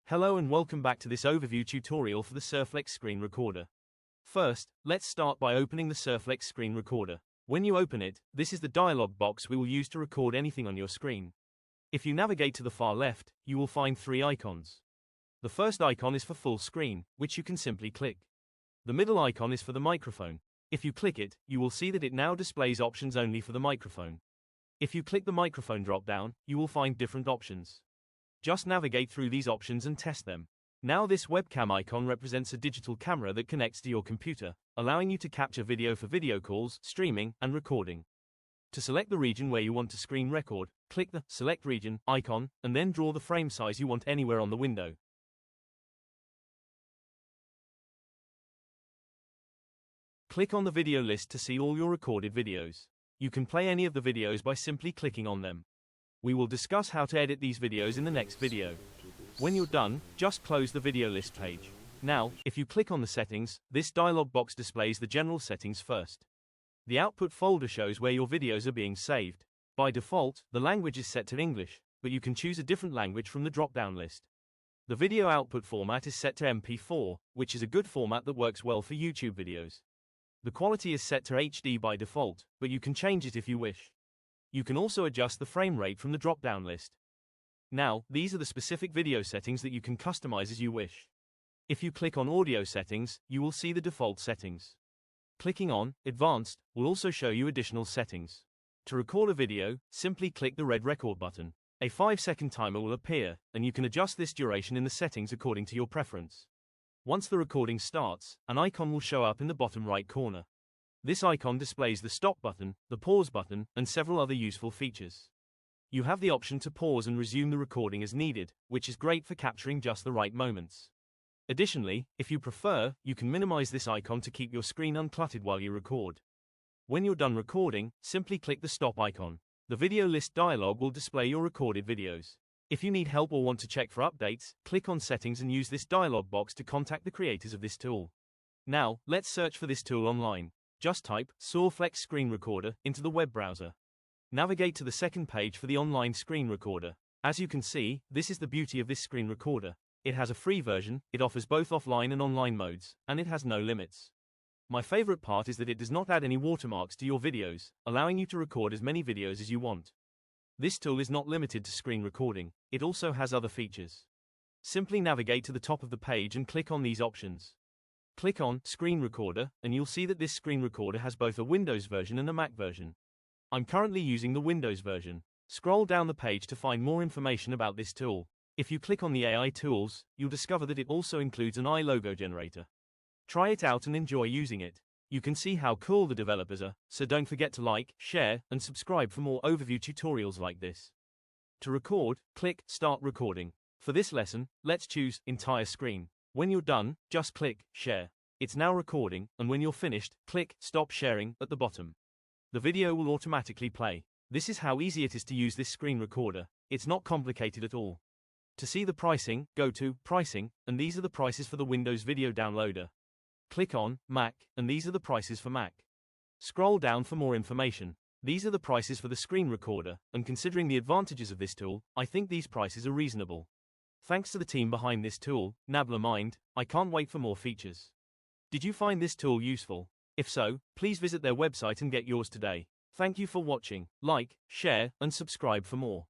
Hello and welcome back to this overview tutorial for the Surflex Screen Recorder. First, let's start by opening the Surflex Screen Recorder. When you open it, this is the dialog box we will use to record anything on your screen. If you navigate to the far left, you will find three icons. The first icon is for full screen, which you can simply click. The middle icon is for the microphone. If you click it, you will see that it now displays options only for the microphone. If you click the microphone drop-down, you will find different options. Just navigate through these options and test them. Now this webcam icon represents a digital camera that connects to your computer, allowing you to capture video for video calls, streaming, and recording. To select the region where you want to screen record, click the Select Region icon, and then draw the frame size you want anywhere on the window. Click on the video list to see all your recorded videos. You can play any of the videos by simply clicking on them. We will discuss how to edit these videos in the next video. When you're done, just close the video list page. Now, if you click on the settings, this dialog box displays the general settings first. The output folder shows where your videos are being saved. By default, the language is set to English, but you can choose a different language from the drop-down list. The video output format is set to MP4, which is a good format that works well for YouTube videos. The quality is set to HD by default, but you can change it if you wish. You can also adjust the frame rate from the drop-down list. Now, these are the specific video settings that you can customize as you wish. If you click on Audio Settings, you will see the default settings. Clicking on Advanced will also show you additional settings. To record a video, simply click the red record button. A 5-second timer will appear, and you can adjust this duration in the settings according to your preference. Once the recording starts, an icon will show up in the bottom right corner. This icon displays the stop button, the pause button, and several other useful features. You have the option to pause and resume the recording as needed, which is great for capturing just the right moments. Additionally, if you prefer, you can minimize this icon to keep your screen uncluttered while you record. When you're done recording, simply click the stop icon. The video list dialog will display your recorded videos. If you need help or want to check for updates, click on Settings and use this dialog box to contact the creators of this tool. Now, let's search for this tool online. Just type Surflex Screen Recorder into the web browser. Navigate to the second page for the online screen recorder. As you can see, this is the beauty of this screen recorder. It has a free version, it offers both offline and online modes, and it has no limits. My favorite part is that it does not add any watermarks to your videos, allowing you to record as many videos as you want. This tool is not limited to screen recording, it also has other features. Simply navigate to the top of the page and click on these options. Click on Screen Recorder, and you'll see that this screen recorder has both a Windows version and a Mac version. I'm currently using the Windows version. Scroll down the page to find more information about this tool. If you click on the AI tools, you'll discover that it also includes an iLogo generator. Try it out and enjoy using it. You can see how cool the developers are, so don't forget to like, share, and subscribe for more overview tutorials like this. To record, click Start Recording. For this lesson, let's choose Entire Screen. When you're done, just click Share. It's now recording, and when you're finished, click Stop Sharing at the bottom. The video will automatically play. This is how easy it is to use this screen recorder. It's not complicated at all. To see the pricing, go to Pricing, and these are the prices for the Windows Video Downloader. Click on Mac, and these are the prices for Mac. Scroll down for more information. These are the prices for the screen recorder, and considering the advantages of this tool, I think these prices are reasonable. Thanks to the team behind this tool, Nabla Mind, I can't wait for more features. Did you find this tool useful? If so, please visit their website and get yours today. Thank you for watching. Like, share, and subscribe for more.